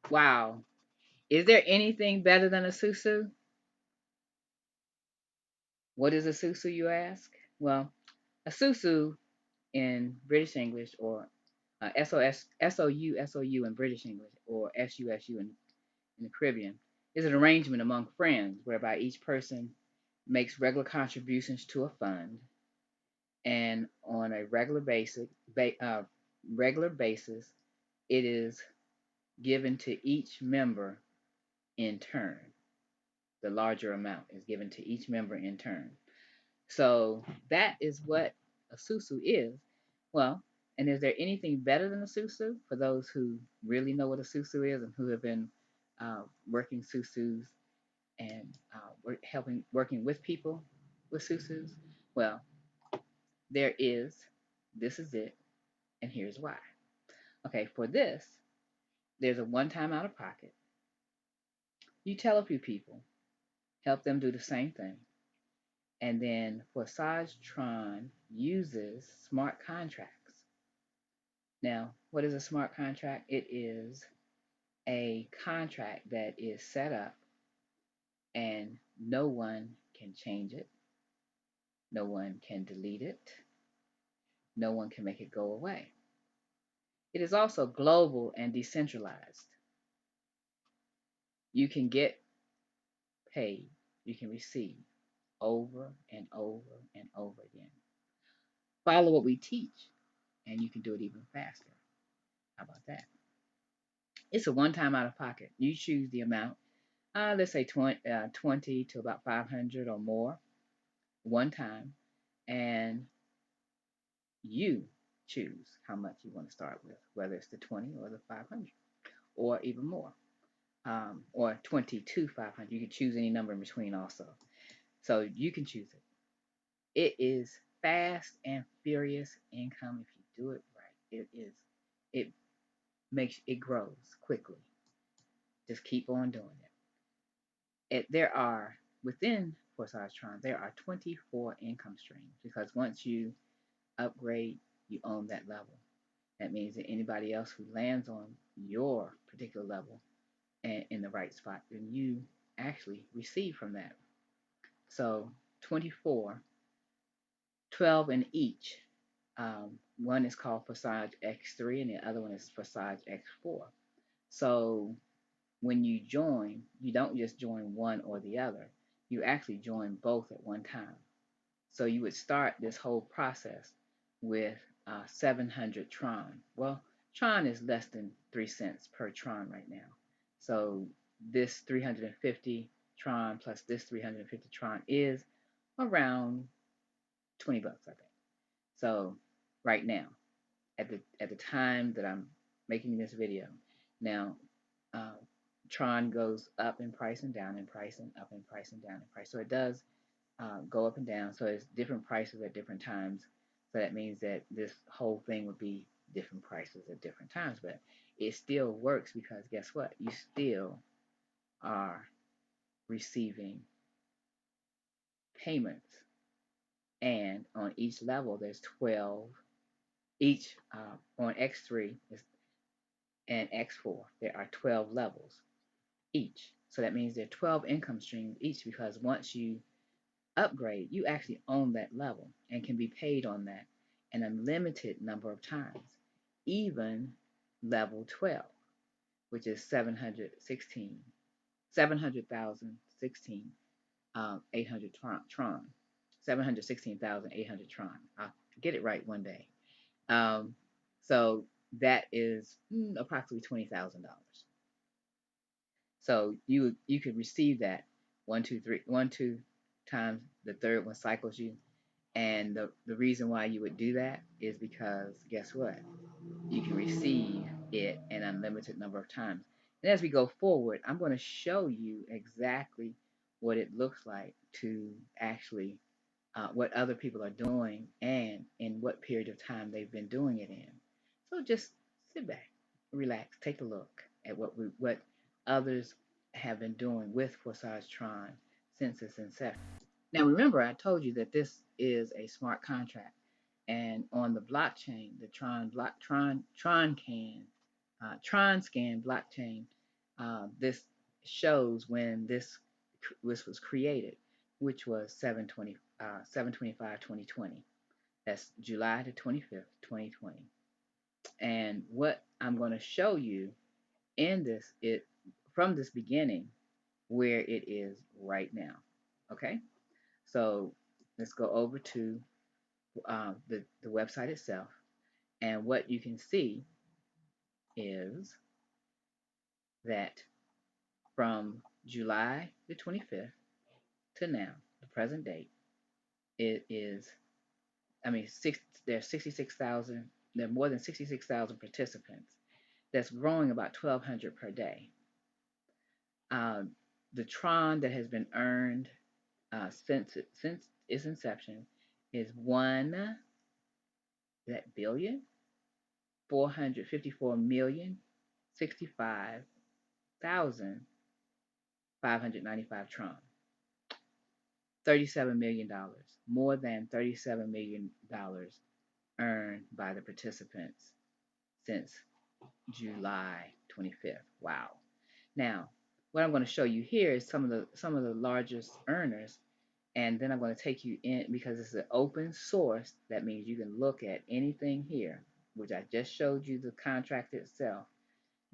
Wow. Is there anything better than a Sou Sou? What is a Sou Sou, you ask? Well, a Sou Sou in British English, or SOU in British English, or SUSU in the Caribbean, is an arrangement among friends whereby each person makes regular contributions to a fund, and on a regular basis, it is given to each member in turn. The larger amount is given to each member in turn. So that is what a Sou Sou is. Well, and is there anything better than a Sou Sou for those who really know what a Sou Sou is and who have been working Sou Sous and working with people with Sou Sous? Well, there is. This is it, and here's why. Okay, for this, there's a one-time out of pocket. You tell a few people, help them do the same thing, and then Forsagetron uses smart contracts. Now, what is a smart contract? It is a contract that is set up and no one can change it, no one can delete it, no one can make it go away. It is also global and decentralized. You can get paid, you can receive over and over and over again. Follow what we teach, and you can do it even faster. How about that? It's a one time out of pocket. You choose the amount, let's say 20 to about 500 or more, one time, and you choose how much you want to start with, whether it's the 20 or the 500 or even more, or 20 to 500. You can choose any number in between also. So you can choose it. It is fast and furious income if you do it right. It it grows quickly. Just keep on doing there are within Forsagetron, there are 24 income streams because once you upgrade, you own that level. That means that anybody else who lands on your particular level and in the right spot, then you actually receive from that. So 24, 12 in each. One is called Forsage X3 and the other one is Forsage X4. So when you join, you don't just join one or the other. You actually join both at one time. So you would start this whole process with 700 Tron. Well, Tron is less than 3 cents per Tron right now. So this 350 Tron plus this 350 Tron is around 20 bucks, I think. So right now, at the time that I'm making this video, now uh, Tron goes up in price and down in price and up in price and down in price. So it does go up and down. So it's different prices at different times. So that means that this whole thing would be different prices at different times. But it still works because guess what? You still are receiving payments. And on each level, there's 12. Each on X3 and X4, there are 12 levels each. So that means there are 12 income streams each because once you upgrade, you actually own that level and can be paid on that an unlimited number of times, even level 12, which is 700,016, 800 Tron, 716,800 Tron. I'll get it right one day. Um, so that is approximately $20,000. So you could receive that one, two times. The third one cycles you. And the reason why you would do that is because guess what? You can receive it an unlimited number of times. And as we go forward, I'm going to show you exactly what it looks like to actually what other people are doing and in what period of time they've been doing it in. So just sit back, relax, take a look at what others have been doing with Forsagetron since its inception. Now remember, I told you that this is a smart contract, and on the blockchain, the Tron Scan blockchain, This shows when this was created, which was 7/25/2020. That's July the 25th, 2020. And what I'm going to show you in this, it from this beginning, where it is right now. Okay, so let's go over to the website itself, and what you can see is that from July the 25th to now, the present date, it is, I mean, there's 66,000, there are more than 66,000 participants. That's growing about 1,200 per day. Um, the Tron that has been earned since its inception is one that billion 454,065,595 Tron. $37 million, more than $37 million earned by the participants since July 25th. Wow. Now, what I'm going to show you here is some of the largest earners, and then I'm going to take you in because it's an open source. That means you can look at anything here, which I just showed you the contract itself,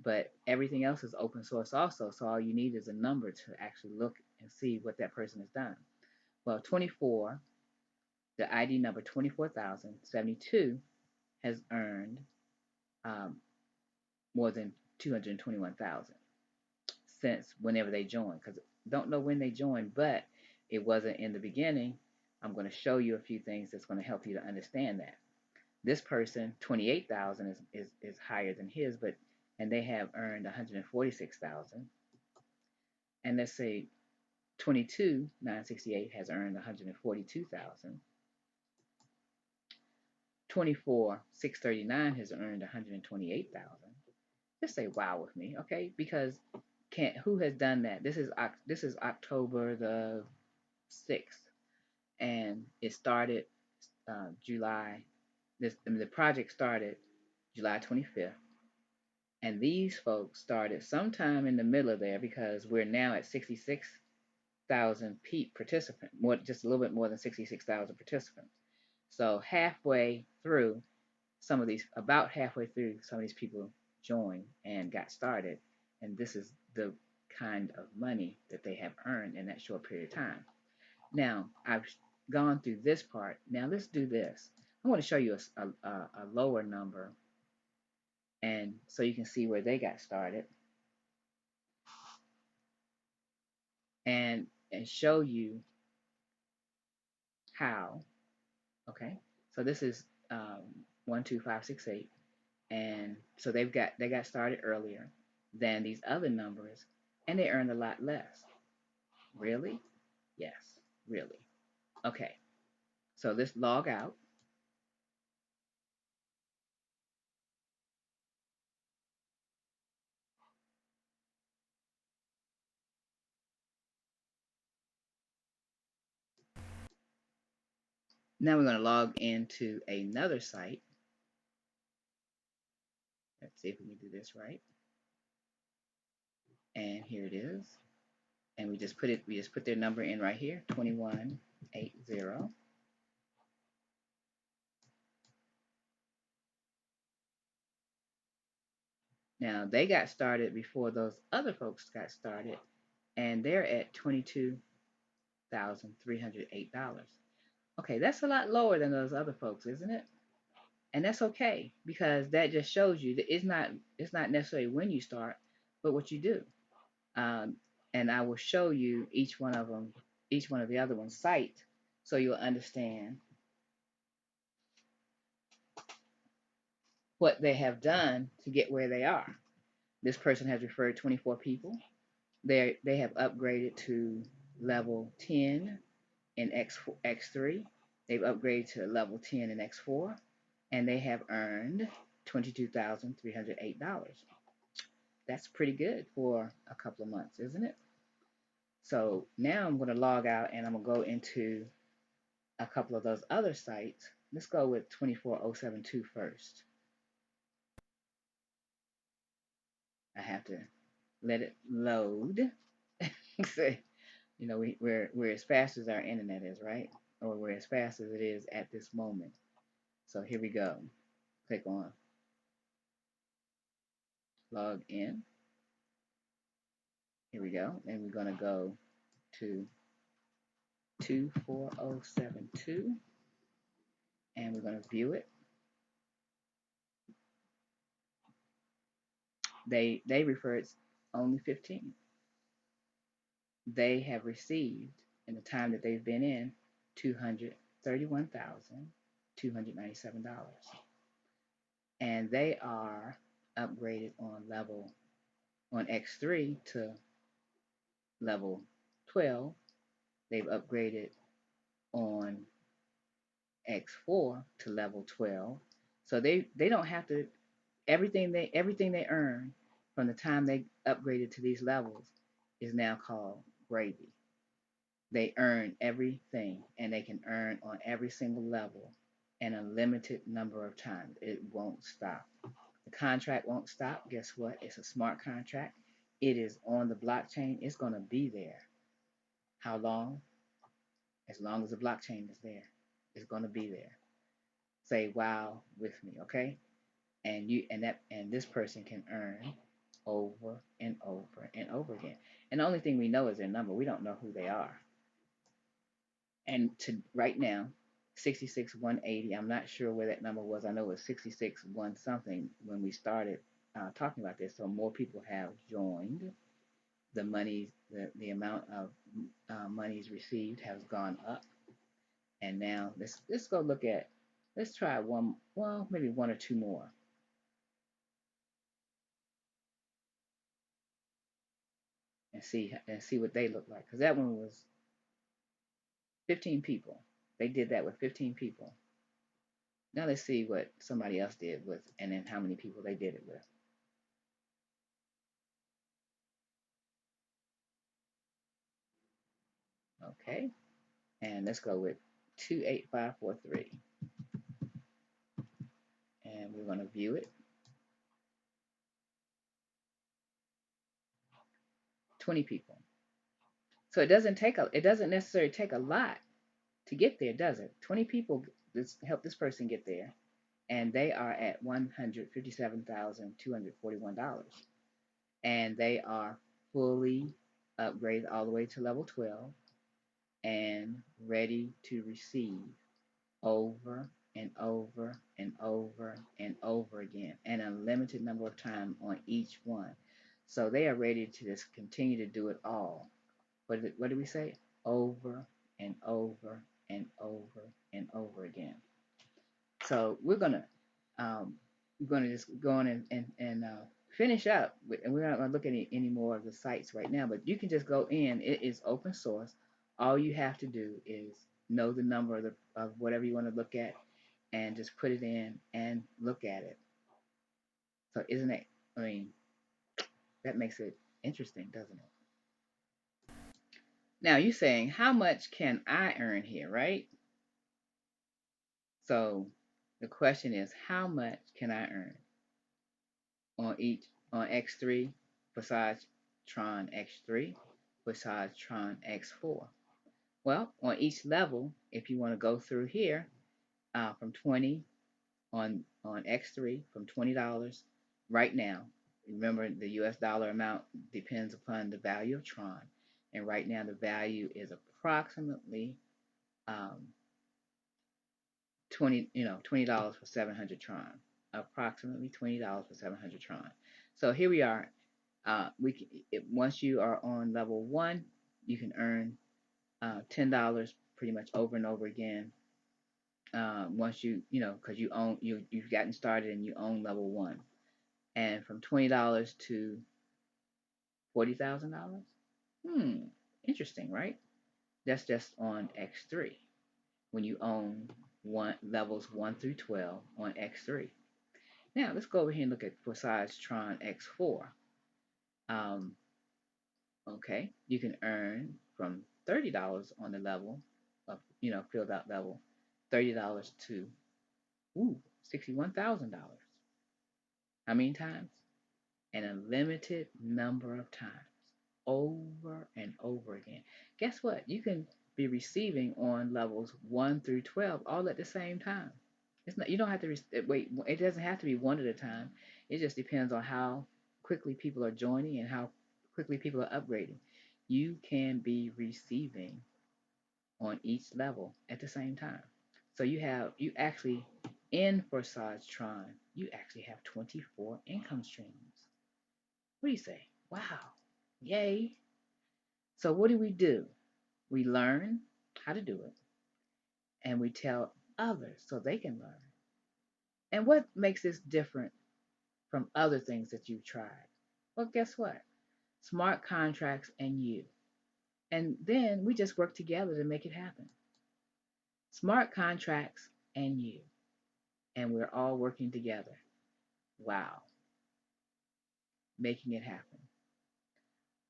but everything else is open source also. So all you need is a number to actually look and see what that person has done. Well, 24, the ID number 24,072 has earned um, more than 221,000 since whenever they joined. Because don't know when they joined, but it wasn't in the beginning. I'm going to show you a few things that's going to help you to understand that. This person, 28,000 is higher than his, but and they have earned 146,000. And let's say 22,968 has earned 142,000. 24,639 has earned 128,000. Just say wow with me, okay? Because who has done that? This is October the 6th, and it started July. The project started July 25th, and these folks started sometime in the middle of there because we're now at 66,000 peak participants, just a little bit more than 66,000 participants. So about halfway through, some of these people joined and got started, and this is the kind of money that they have earned in that short period of time. Now, I've gone through this part. Now, let's do this. I want to show you a lower number, and so you can see where they got started, and show you how. Okay, so this is 12568, and so they got started earlier than these other numbers, and they earned a lot less. Really? Yes, really. Okay, so let's log out. Now we're going to log into another site. Let's see if we can do this right. And here it is. And we just put their number in right here, 2180. Now they got started before those other folks got started, and they're at $22,308. Okay, that's a lot lower than those other folks, isn't it? And that's okay because that just shows you that it's not necessarily when you start, but what you do. Um, and I will show you each one of them, each one of the other one's site, so you'll understand what they have done to get where they are. This person has referred 24 people. They have upgraded to level 10 in X3. They've upgraded to level 10 in X4, and they have earned $22,308. That's pretty good for a couple of months, isn't it? So now I'm going to log out and I'm going to go into a couple of those other sites. Let's go with 24072 first. I have to let it load. So, we're as fast as our internet is, right? Or we're as fast as it is at this moment. So here we go. Click on log in. Here we go. And we're going to go to 24072 and we're going to view it. They refer it's only 15. They have received in the time that they've been in $231,297. And they are upgraded on X3 to level 12. They've upgraded on X4 to level 12. So they don't have to everything they earn from the time they upgraded to these levels is now called gravy. They earn everything and they can earn on every single level an unlimited number of times. It won't stop. The contract won't stop. Guess what? It's a smart contract. It is on the blockchain. It's going to be there. How long? As long as the blockchain is there. It's going to be there. Say wow with me, okay? And this person can earn over and over and over again. And the only thing we know is their number. We don't know who they are. And to right now, 66,180. I'm not sure where that number was. I know it was 66 one something when we started talking about this. So more people have joined. The amount of monies received has gone up. And now let's go look at. Let's try one. Well, maybe one or two more, and see what they look like. Because that one was 15 people. They did that with 15 people. Now let's see what somebody else did with, and then how many people they did it with. Okay, and let's go with 28543, and we're going to view it. 20 people. So it doesn't necessarily take a lot to get there, does it? 20 people help this person get there, and they are at $157,241, and they are fully upgraded all the way to level 12 and ready to receive over and over and over and over again, an unlimited number of times on each one. So they are ready to just continue to do it all. What did we say? Over and over and over and over again. So we're gonna just go on and finish up. And we're not gonna look at any more of the sites right now. But you can just go in. It is open source. All you have to do is know the number of whatever you want to look at, and just put it in and look at it. So isn't it? I mean, that makes it interesting, doesn't it? Now you're saying how much can I earn here, right? So the question is how much can I earn on X3 Forsagetron X3 Forsagetron X4? Well, on each level, if you want to go through here, from 20 on X3 from $20 right now. Remember, the US dollar amount depends upon the value of Tron, and right now the value is approximately 20 $20 for 700 Tron, approximately $20 for 700 Tron. So here we are. Once you are on level 1, you can earn $10 pretty much over and over again. Once because you've gotten started and you own level 1, and from $20 to $40,000. Interesting, right? That's just on X3 when you own levels 1 through 12 on X3. Now let's go over here and look at Forsagetron X4. Okay, you can earn from $30 on the level of filled out level, $30 to $61,000. How many times? and a limited number of times, over and over again. Guess what? You can be receiving on levels 1 through 12 all at the same time. It's not, you don't have to wait. It doesn't have to be one at a time. It just depends on how quickly people are joining and how quickly people are upgrading. You can be receiving on each level at the same time. So you actually in Forsagetron, you actually have 24 income streams. What do you say? Wow. Yay. So what do? We learn how to do it and we tell others so they can learn. And what makes this different from other things that you've tried? Well, guess what? Smart contracts and you. And then we just work together to make it happen. Smart contracts and you. And we're all working together. Wow. Making it happen.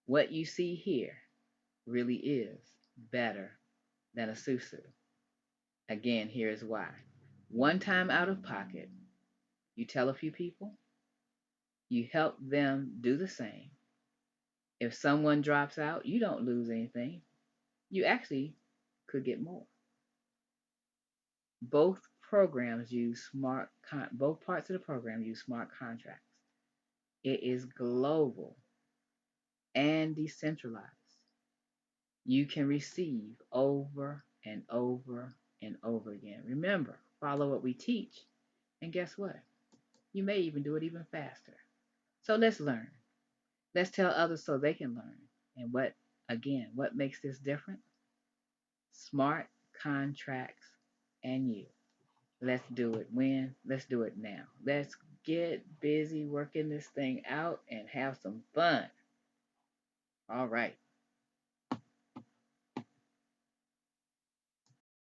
What you see here really is better than a Sou Sou. Again, here's why. One time out of pocket, you tell a few people, you help them do the same. If someone drops out, you don't lose anything. You actually could get more. Both programs use both parts of the program use smart contracts. It is global and decentralized. You can receive over and over and over again. Remember, follow what we teach, and guess what? You may even do it even faster. So let's learn. Let's tell others so they can learn. And what makes this different? Smart contracts and you. Let's do it when? Let's do it now. Let's get busy working this thing out and have some fun. All right.